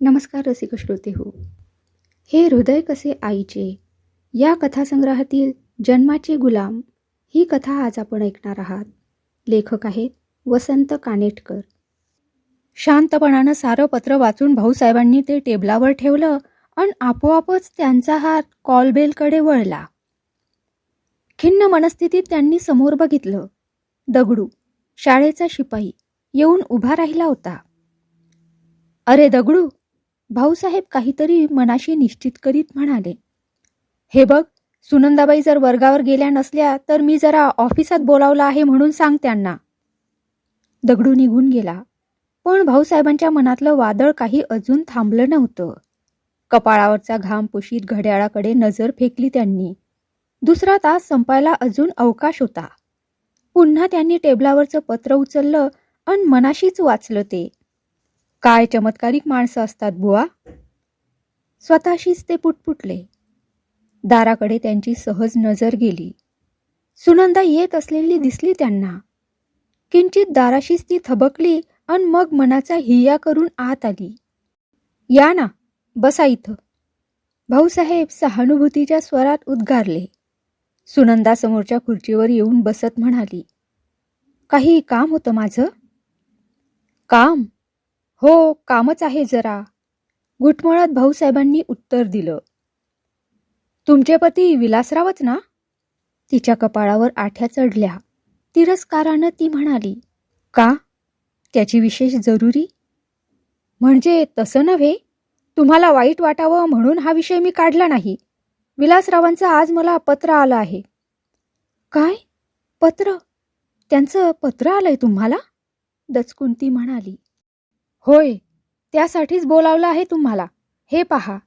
नमस्कार रसिक श्रोते हो. हे हृदय कसे आईचे या कथासंग्रहातील जन्माचे गुलाम ही कथा आज आपण ऐकणार आहात. लेखक आहेत वसंत कानेटकर. शांतपणानं सारं पत्र वाचून भाऊसाहेबांनी ते टेबलावर ठेवलं आणि आपोआपच त्यांचा हात कॉलबेलकडे वळला. खिन्न मनस्थितीत त्यांनी समोर बघितलं. दगडू, शाळेचा शिपाई, येऊन उभा राहिला होता. अरे दगडू, भाऊसाहेब काहीतरी मनाशी निश्चित करीत म्हणाले. हे बघ, सुनंदाबाई जर वर्गावर गेल्या नसल्या तर मी जरा ऑफिसात बोलावलं आहे म्हणून सांग त्यांना. दगडू निघून गेला, पण भाऊसाहेबांच्या मनातलं वादळ काही अजून थांबलं नव्हतं. कपाळावरचा घाम पुशीत घड्याळाकडे नजर फेकली त्यांनी. दुसरा तास संपायला अजून अवकाश होता. पुन्हा त्यांनी टेबलावरचं पत्र उचललं आणि मनाशीच वाचलं ते. काय चमत्कारिक माणसं असतात बुवा. स्वतःशीच ते पुटपुटले. दाराकडे त्यांची सहज नजर गेली. सुनंदा येत असलेली दिसली त्यांना. किंचित दाराशीच ती थबकली आणि मग मनाचा हिया करून आत आली. या ना, बसा इथं, भाऊसाहेब सहानुभूतीच्या स्वरात उद्गारले. सुनंदा समोरच्या खुर्चीवर येऊन बसत म्हणाली, काही काम होतं माझं. काम? हो, कामच आहे जरा, घुटमळत भाऊसाहेबांनी उत्तर दिलं. तुमचे पती विलासरावच ना? तिच्या कपाळावर आठ्या चढल्या. तिरस्कारानं ती म्हणाली, का? त्याची विशेष जरुरी? म्हणजे तसं नव्हे, तुम्हाला वाईट वाटावं म्हणून हा विषय मी काढला नाही. विलासरावांचं आज मला पत्र आलं आहे. काय? पत्र? त्यांचं पत्र आलंय तुम्हाला? दचकून ती म्हणाली. होय, त्यासाठीच बोलावलं आहे तुम्हाला. हे पहा.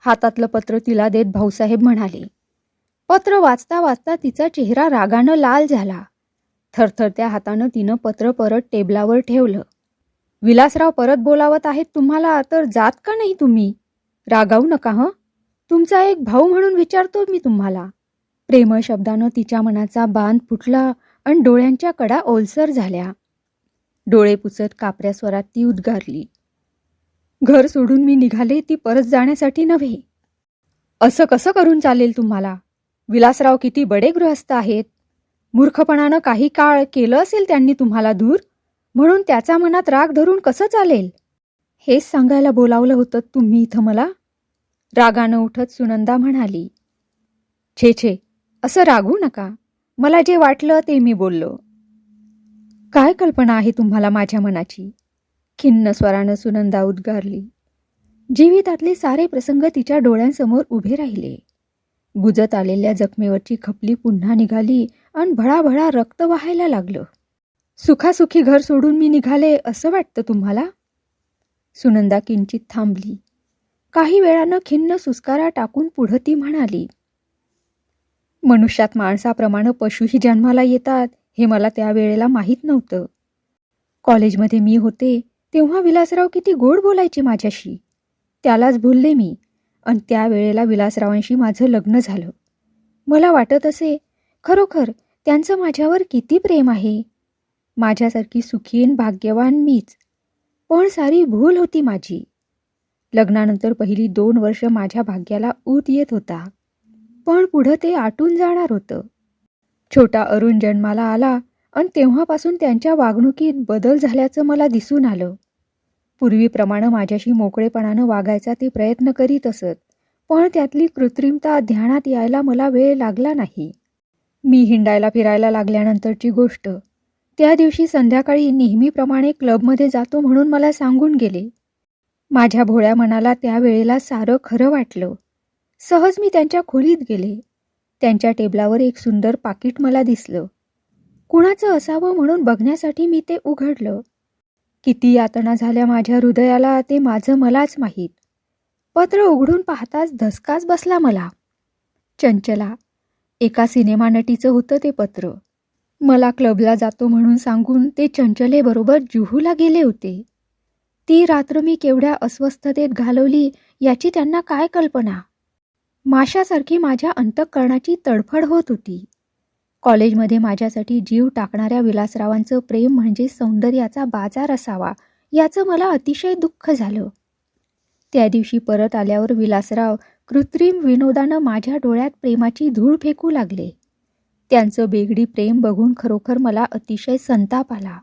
हातातलं पत्र तिला देत भाऊसाहेब म्हणाले. पत्र वाचता वाचता तिचा चेहरा रागानं लाल झाला. थरथरत्या हातानं तिनं पत्र परत टेबलावर ठेवलं. विलासराव परत बोलावत आहेत तुम्हाला तर जात का नाही तुम्ही? रागावू नका हं. तुमचा एक भाऊ म्हणून विचारतो मी तुम्हाला. प्रेमळ शब्दानं तिच्या मनाचा बांध फुटला आणि डोळ्यांच्या कडा ओलसर झाल्या. डोळे पुसत कापऱ्या स्वरात ती उद्गारली. घर सोडून मी निघाले ती परत जाण्यासाठी नव्हे. असं कसं करून चालेल तुम्हाला? विलासराव किती बडे गृहस्थ आहेत. मूर्खपणानं काही काळ केलं असेल त्यांनी तुम्हाला दूर, म्हणून त्याचा मनात राग धरून कसं चालेल? हेच सांगायला बोलावलं होतं तुम्ही इथं मला? रागानं उठत सुनंदा म्हणाली. छे छे, असं रागवू नका. मला जे वाटलं ते मी बोललो. काय कल्पना आहे तुम्हाला माझ्या मनाची? खिन्न स्वरानं सुनंदा उद्गारली. जीवितातले सारे प्रसंग तिच्या डोळ्यांसमोर उभे राहिले. बुजत आलेल्या जखमेवरची खपली पुन्हा निघाली आणि भळाभळा रक्त वाहायला लागलं. सुखासुखी घर सोडून मी निघाले असं वाटतं तुम्हाला? सुनंदा किंचित थांबली. काही वेळानं खिन्न सुस्कारा टाकून पुढं ती म्हणाली. मनुष्यात माणसाप्रमाणे पशुही जन्माला येतात हे मला त्यावेळेला माहीत नव्हतं. कॉलेजमध्ये मी होते तेव्हा विलासराव किती गोड बोलायचे माझ्याशी. त्यालाच भुलले मी आणि त्यावेळेला विलासरावांशी माझं लग्न झालं. मला वाटत असे, खरोखर त्यांचं माझ्यावर किती प्रेम आहे. माझ्यासारखी सुखीन भाग्यवान मीच. पण सारी भूल होती माझी. लग्नानंतर पहिली 2 वर्ष माझ्या भाग्याला ऊत येत होता, पण पुढं ते आटून जाणार होतं. छोटा अरुण जन्माला आला आणि तेव्हापासून त्यांच्या वागणुकीत बदल झाल्याचं मला दिसून आलं. पूर्वीप्रमाणे माझ्याशी मोकळेपणानं वागायचा ते प्रयत्न करीत असत, पण त्यातली कृत्रिमता ध्यानात यायला मला वेळ लागला नाही. मी हिंडायला फिरायला लागल्यानंतरची गोष्ट. त्या दिवशी संध्याकाळी नेहमीप्रमाणे क्लबमध्ये जातो म्हणून मला सांगून गेले. माझ्या भोळ्या मनाला त्यावेळेला सारं खरं वाटलं. सहज मी त्यांच्या खोलीत गेले. त्यांच्या टेबलावर एक सुंदर पाकिट मला दिसलं. कुणाचं असावं म्हणून बघण्यासाठी मी ते उघडलं. किती यातना झाल्या माझ्या हृदयाला ते माझं मलाच माहीत. पत्र उघडून पाहताच धसकाच बसला मला. चंचला, एका सिनेमा नटीचं होतं ते पत्र. मला क्लबला जातो म्हणून सांगून ते चंचलेबरोबर जुहूला गेले होते. ती रात्र मी केवढ्या अस्वस्थतेत घालवली याची त्यांना काय कल्पना. माशासारखी माझ्या अंतःकरणाची तडफड होत होती. कॉलेजमध्ये माझ्यासाठी जीव टाकणाऱ्या विलासरावांचं प्रेम म्हणजे सौंदर्याचा बाजार असावा याचं मला अतिशय दुःख झालं. त्या दिवशी परत आल्यावर विलासराव कृत्रिम विनोदानं माझ्या डोळ्यात प्रेमाची धूळ फेकू लागले. त्यांचं बेगडी प्रेम बघून खरोखर मला अतिशय संताप आला.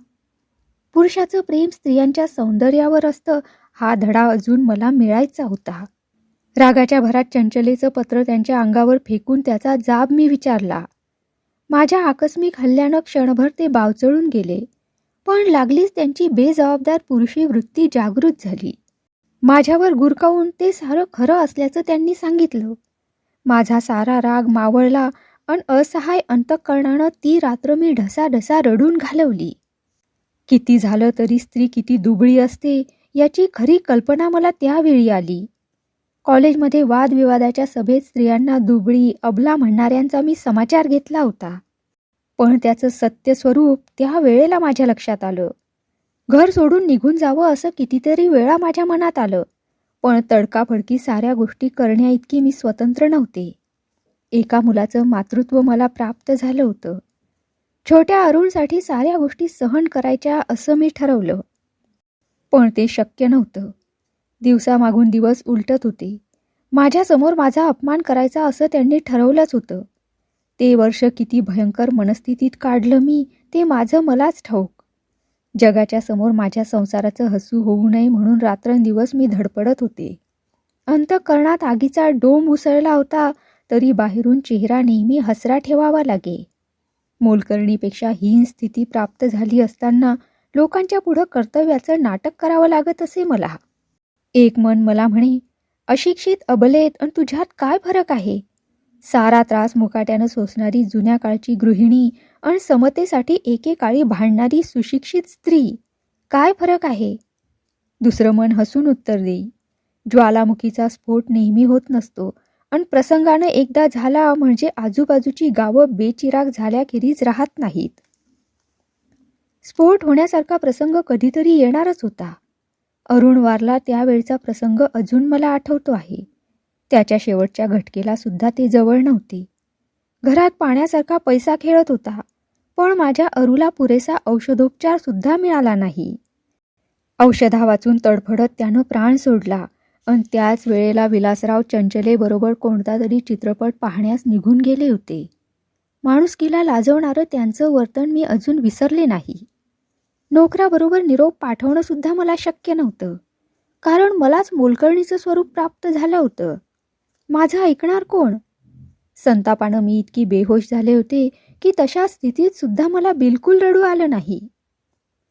पुरुषाचं प्रेम स्त्रियांच्या सौंदर्यावर असतं हा धडा अजून मला मिळायचा होता. रागाच्या भरात चंचलेचं पत्र त्यांच्या अंगावर फेकून त्याचा जाब मी विचारला. माझ्या आकस्मिक हल्ल्यानं क्षणभर ते बावचळून गेले, पण लागलीच त्यांची बेजबाबदार पुरुषी वृत्ती जागृत झाली. माझ्यावर गुरकावून ते सारं खरं असल्याचं त्यांनी सांगितलं. माझा सारा राग मावळला आणि असहाय अंतःकरणानं ती रात्र मी ढसाढसा रडून घालवली. किती झालं तरी स्त्री किती दुबळी असते याची खरी कल्पना मला त्यावेळी आली. कॉलेजमध्ये वादविवादाच्या सभेत स्त्रियांना दुबळी अबला म्हणणाऱ्यांचा मी समाचार घेतला होता, पण त्याचं सत्य स्वरूप त्या वेळेला माझ्या लक्षात आलं. घर सोडून निघून जावं असं कितीतरी वेळा माझ्या मनात आलं, पण तडकाफडकी साऱ्या गोष्टी करण्याइतकी मी स्वतंत्र नव्हते. एका मुलाचं मातृत्व मला प्राप्त झालं होतं. छोट्या अरुणसाठी साऱ्या गोष्टी सहन करायच्या असं मी ठरवलं, पण ते शक्य नव्हतं. दिवसामागून दिवस उलटत होते. माझ्यासमोर माझा अपमान करायचा असं त्यांनी ठरवलंच होतं. ते वर्ष किती भयंकर मनस्थितीत काढलं मी ते माझं मलाच ठाऊक. जगाच्या समोर माझ्या संसाराचं हसू होऊ नये म्हणून रात्रंदिवस मी धडपडत होते. अंतःकरणात आगीचा डोंब उसळला होता, तरी बाहेरून चेहरा नेहमी हसरा ठेवावा लागे. मोलकरणीपेक्षा हीन स्थिती प्राप्त झाली असताना लोकांच्या पुढं कर्तव्याचं नाटक करावं लागत असे मला. एक मन मला म्हणे, अशिक्षित अबलेत आणि तुझ्यात काय फरक आहे? सारा त्रास मुकाट्यानं सोसणारी जुन्या काळची गृहिणी आणि समतेसाठी एकेकाळी भांडणारी सुशिक्षित स्त्री, काय फरक आहे? दुसरं मन हसून उत्तर देई, ज्वालामुखीचा स्फोट नेहमी होत नसतो आणि प्रसंगानं एकदा झाला म्हणजे आजूबाजूची गावं बेचिराग झाल्याखेरीज राहत नाहीत. स्फोट होण्यासारखा प्रसंग कधीतरी येणारच होता. अरुण वारला त्यावेळचा प्रसंग अजून मला आठवतो आहे. त्याच्या शेवटच्या घटकेला सुद्धा ते जवळ नव्हते. घरात पाण्यासारखा पैसा खेळत होता, पण माझ्या अरुला पुरेसा औषधोपचार सुद्धा मिळाला नाही. औषधा वाचून तडफडत त्यानं प्राण सोडला आणि त्याच वेळेला विलासराव चंचलेबरोबर कोणता तरी चित्रपट पाहण्यास निघून गेले होते. माणुसकीला लाजवणारं त्यांचं वर्तन मी अजून विसरले नाही. नोकराबरोबर निरोप पाठवणं सुद्धा मला शक्य नव्हतं, कारण मलाच मोलकरणीचं स्वरूप प्राप्त झालं होतं. माझं ऐकणार कोण? संतापानं मी इतकी बेहोश झाले होते की तशा स्थितीत सुद्धा मला बिलकुल रडू आलं नाही.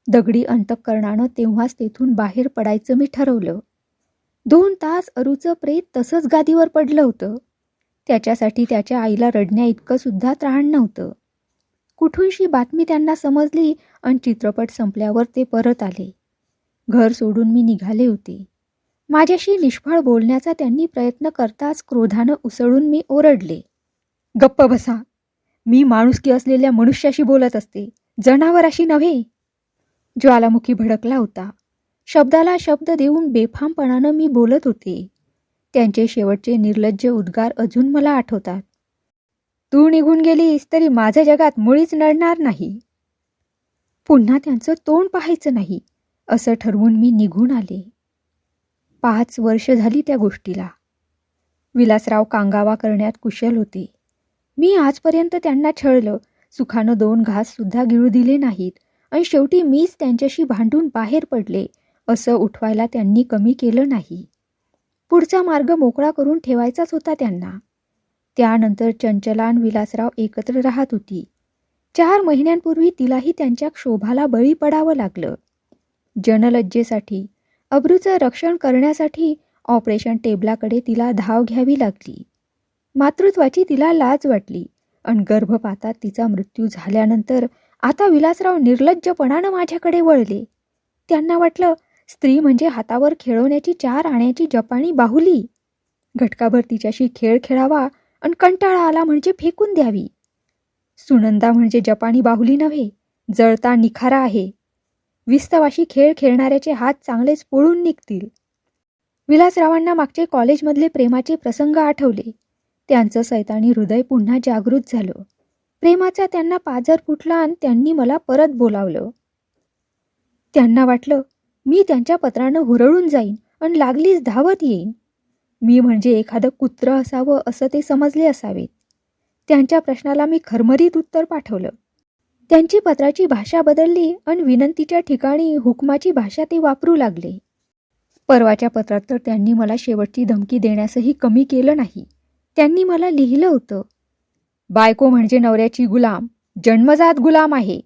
दगडी अंतःकरणानं तेव्हाच तेथून बाहेर पडायचं मी ठरवलं. 2 तास अरुचं प्रेत तसंच गादीवर पडलं होतं. त्याच्यासाठी त्याच्या आईला रडण्या इतकं सुद्धा त्राण नव्हतं. कुठूनशी बातमी त्यांना समजली आणि चित्रपट संपल्यावर ते परत आले. घर सोडून मी निघाले होते. माझ्याशी निष्फळ बोलण्याचा त्यांनी प्रयत्न करताच क्रोधानं उसळून मी ओरडले, गप्प बसा. मी माणुसकी असलेल्या मनुष्याशी बोलत असते, जनावराशी नव्हे. ज्वालामुखी भडकला होता. शब्दाला शब्द देऊन बेफामपणानं मी बोलत होते. त्यांचे शेवटचे निर्लज्ज उद्गार अजून मला आठवतात. तू निघून गेलीस तरी माझ्या जगात मुळीच नडणार नाही. पुन्हा त्यांचं तोंड पाहायचं नाही असं ठरवून मी निघून आले. 5 वर्ष झाली त्या गोष्टीला. विलासराव कांगावा करण्यात कुशल होते. मी आजपर्यंत त्यांना छळलं, सुखानं 2 घास सुद्धा गिळू दिले नाहीत आणि शेवटी मीच त्यांच्याशी भांडून बाहेर पडले असं उठवायला त्यांनी कमी केलं नाही. पुढचा मार्ग मोकळा करून ठेवायचाच होता त्यांना. त्यानंतर चंचला आणि विलासराव एकत्र राहत होती. 4 महिन्यांपूर्वी तिलाही त्यांच्या क्षोभाला बळी पडावं लागलं. जनलज्जेसाठी, अब्रूचं रक्षण करण्यासाठी ऑपरेशन टेबलाकडे तिला धाव घ्यावी लागली. मातृत्वाची तिला लाज वाटली आणि गर्भपातात तिचा मृत्यू झाल्यानंतर आता विलासराव निर्लज्जपणानं माझ्याकडे वळले. त्यांना वाटलं स्त्री म्हणजे हातावर खेळवण्याची 4 आण्याची जपानी बाहुली. घटकाभर तिच्याशी खेळ खेळावा आणि कंटाळा आला म्हणजे फेकून द्यावी. सुनंदा म्हणजे जपानी बाहुली नव्हे, जळता निखारा आहे. विस्तवाशी खेळ खेळणाऱ्याचे हात चांगलेच पळून निघतील. विलासरावांना मागचे कॉलेजमधले प्रेमाचे प्रसंग आठवले. त्यांचं सैतानी हृदय पुन्हा जागृत झालं. प्रेमाचा त्यांना पाझर फुटला आणि त्यांनी मला परत बोलावलं. त्यांना वाटलं मी त्यांच्या पत्रानं हुरळून जाईन आणि लागलीच धावत येईन. मी म्हणजे एखादं कुत्रं असावं असं ते समजले असावेत. त्यांच्या प्रश्नाला मी खरमरीत उत्तर पाठवलं. त्यांची पत्राची भाषा बदलली आणि विनंतीच्या ठिकाणी हुकमाची भाषा ते वापरू लागले. परवाच्या पत्रात तर त्यांनी मला शेवटची धमकी देण्यासही कमी केलं नाही. त्यांनी मला लिहिलं होतं, बायको म्हणजे नवऱ्याची गुलाम, जन्मजात गुलाम आहे.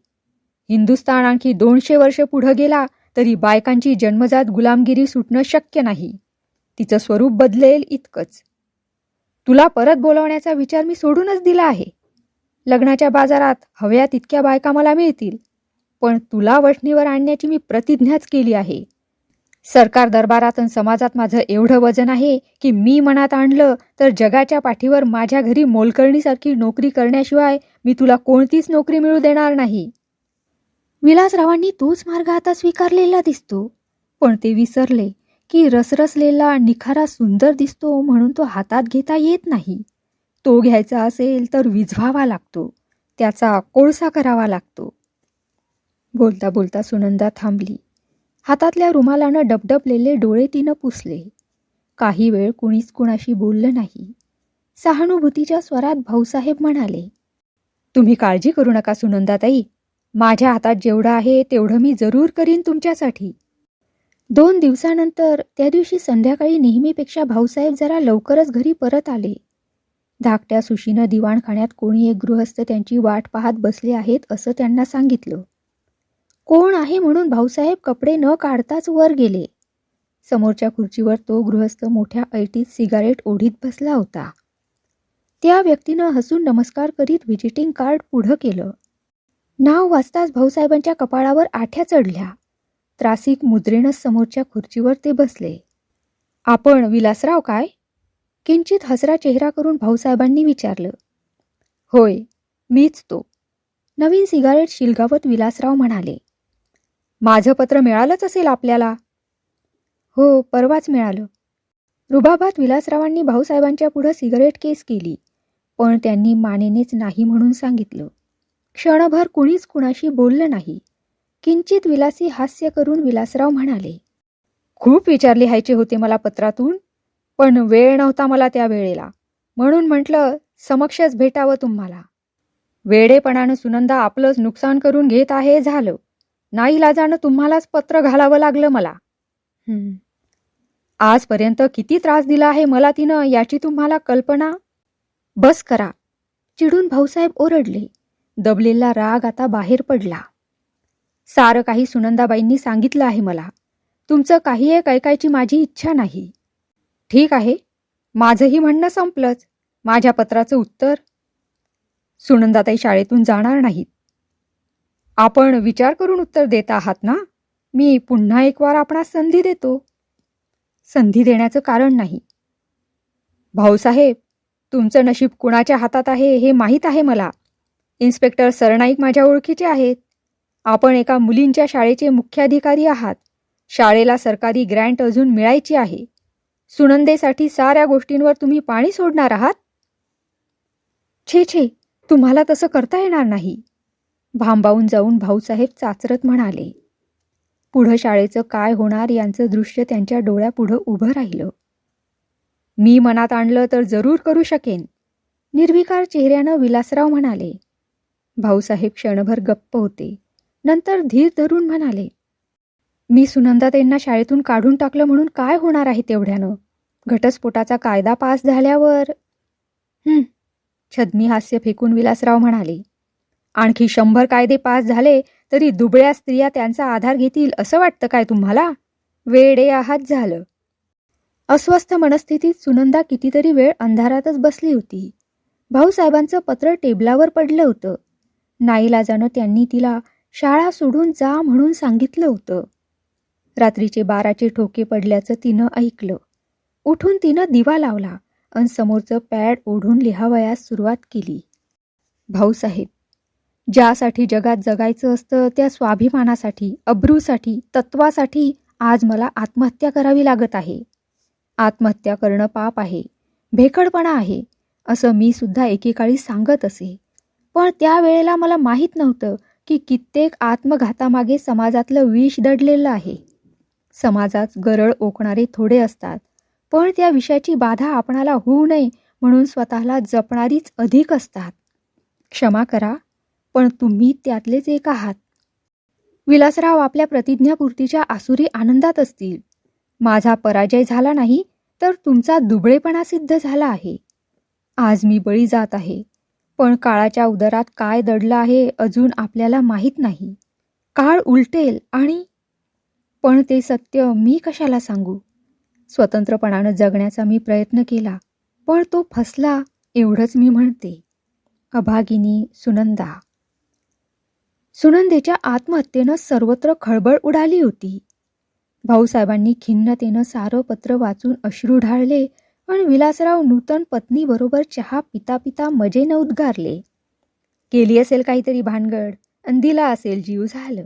हिंदुस्थान आणखी 200 वर्ष पुढं गेला तरी बायकांची जन्मजात गुलामगिरी सुटणं शक्य नाही. तिचं स्वरूप बदलेल इतकंच. तुला परत बोलावण्याचा विचार मी सोडूनच दिला आहे. लग्नाच्या बाजारात हव्या तितक्या बायका मला मिळतील, पण तुला वठणीवर आणण्याची मी प्रतिज्ञाच केली आहे. सरकार दरबारात आणि समाजात माझं एवढं वजन आहे की मी मनात आणलं तर जगाच्या पाठीवर माझ्या घरी मोलकरणीसारखी नोकरी करण्याशिवाय मी तुला कोणतीच नोकरी मिळू देणार नाही. विलासरावांनी तोच मार्ग आता स्वीकारलेला दिसतो, पण ते विसरले की रसरसलेला निखारा सुंदर दिसतो म्हणून तो हातात घेता येत नाही. तो घ्यायचा असेल तर विझवावा लागतो, त्याचा कोळसा करावा लागतो. बोलता बोलता सुनंदा थांबली. हातातल्या रुमालानं डबडबलेले डोळे तिनं पुसले. काही वेळ कुणीच कुणाशी बोललं नाही. सहानुभूतीच्या स्वरात भाऊसाहेब म्हणाले, तुम्ही काळजी करू नका सुनंदाताई. माझ्या हातात जेवढं आहे तेवढं मी जरूर करीन तुमच्यासाठी. 2 दिवसानंतर त्या दिवशी संध्याकाळी नेहमीपेक्षा भाऊसाहेब जरा लवकरच घरी परत आले. धाकट्या सुशीनं दिवाणखान्यात कोणी एक गृहस्थ त्यांची वाट पाहत बसले आहेत असं त्यांना सांगितलं. कोण आहे म्हणून भाऊसाहेब कपडे न काढताच वर गेले. समोरच्या खुर्चीवर तो गृहस्थ मोठ्या ऐटीत सिगारेट ओढीत बसला होता. त्या व्यक्तीनं हसून नमस्कार करीत व्हिजिटिंग कार्ड पुढं केलं. नाव वाचताच भाऊसाहेबांच्या कपाळावर आठ्या चढल्या. त्रासिक मुद्रेनं समोरच्या खुर्चीवर ते बसले. आपण विलासराव काय? किंचित हसरा चेहरा करून भाऊसाहेबांनी विचारलं. होय, मीच तो. नवीन सिगारेट शिलगावत विलासराव म्हणाले. माझं पत्र मिळालंच असेल आपल्याला? हो, परवाच मिळालं. रुबाबात विलासरावांनी भाऊसाहेबांच्या पुढं सिगारेट केस केली, पण त्यांनी मानेनेच नाही म्हणून सांगितलं. क्षणभर कुणीच कुणाशी बोललं नाही. किंचित विलासी हास्य करून विलासराव म्हणाले, खूप विचार लिहायचे होते मला पत्रातून, पण वेळ नव्हता मला त्या वेळेला, म्हणून म्हटलं समक्षच भेटावं तुम्हाला. वेडेपणानं सुनंदा आपलंच नुकसान करून घेत आहे झालं. नाईलाजानं तुम्हालाच पत्र घालावं लागलं मला. आजपर्यंत किती त्रास दिला आहे मला तिनं याची तुम्हाला कल्पना? बस करा, चिडून भाऊसाहेब ओरडले. दबलेला राग आता बाहेर पडला. सारं काही सुनंदाबाईंनी सांगितलं आहे मला. तुमचं काही एक ऐकायची माझी इच्छा नाही. ठीक आहे, माझंही म्हणणं संपलंच. माझ्या पत्राचं उत्तर? सुनंदाताई शाळेतून जाणार नाहीत. आपण विचार करून उत्तर देत आहात ना? मी पुन्हा एक वार आपणास संधी देतो. संधी देण्याचं कारण नाही. भाऊसाहेब, तुमचं नशीब कुणाच्या हातात आहे हे माहीत आहे मला. इन्स्पेक्टर सरनाईक माझ्या ओळखीचे आहेत. आपण एका मुलींच्या शाळेचे मुख्याधिकारी आहात. शाळेला सरकारी ग्रँट अजून मिळायची आहे. सुनंदेसाठी साऱ्या गोष्टींवर तुम्ही पाणी सोडणार आहात? छे छे, तुम्हाला तसं करता येणार नाही. भांबावून जाऊन भाऊसाहेब चाचरत म्हणाले. पुढं शाळेचं काय होणार यांचं दृश्य त्यांच्या डोळ्यापुढं उभं राहिलं. मी मनात आणलं तर जरूर करू शकेन, निर्विकार चेहऱ्यानं विलासराव म्हणाले. भाऊसाहेब क्षणभर गप्प होते. नंतर धीर धरून म्हणाले, मी सुनंदाताईंना शाळेतून काढून टाकलं म्हणून काय होणार आहे तेवढ्यानं? घटस्फोटाचा कायदा पास झाल्यावर. छद्मी हास्य फेकून विलासराव म्हणाले, आणखी 100 कायदे पास झाले तरी दुबळ्या स्त्रिया त्यांचा आधार घेतील असं वाटतं काय तुम्हाला? वेडे आहात झालं. अस्वस्थ मनस्थितीत सुनंदा कितीतरी वेळ अंधारातच बसली होती. भाऊसाहेबांचं पत्र टेबलावर पडलं होतं. नाईलाजानं त्यांनी तिला शाळा सोडून जा म्हणून सांगितलं होतं. रात्रीचे 12चे ठोके पडल्याचं तिनं ऐकलं. उठून तिनं दिवा लावला आणि समोरचं पॅड ओढून लिहावयास सुरुवात केली. भाऊसाहेब, ज्यासाठी जगात जगायचं असतं त्या स्वाभिमानासाठी, अब्रूसाठी, तत्वासाठी आज मला आत्महत्या करावी लागत आहे. आत्महत्या करणं पाप आहे, भेकडपणा आहे असं मी सुद्धा एकेकाळी सांगत असे. पण त्या वेळेला मला माहीत नव्हतं की कित्येक आत्मघातामागे समाजातलं विष दडलेलं आहे. समाजात गरळ ओकणारे थोडे असतात, पण त्या विषयाची बाधा आपणाला होऊ नये म्हणून स्वतःला जपणारीच अधिक असतात. क्षमा करा, पण तुम्ही त्यातलेच एक आहात. विलासराव आपल्या प्रतिज्ञापूर्तीच्या आसुरी आनंदात असतील. माझा पराजय झाला नाही, तर तुमचा दुबळेपणा सिद्ध झाला आहे. आज मी बळी जात आहे, पण काळाच्या उदरात काय दडलं आहे अजून आपल्याला माहीत नाही. काळ उलटेल आणि पण ते सत्य मी कशाला सांगू. स्वतंत्रपणानं जगण्याचा मी प्रयत्न केला, पण तो फसला एवढंच मी म्हणते. अभागिनी सुनंदा. सुनंदेच्या आत्महत्येनं सर्वत्र खळबळ उडाली होती. भाऊसाहेबांनी खिन्नतेनं सारं पत्र वाचून अश्रू ढाळले आणि विलासराव नूतन पत्नीबरोबर चहा पिता पिता मजेनं उद्गारले. केली असेल काहीतरी भानगड आणि दिला असेल जीव झालं.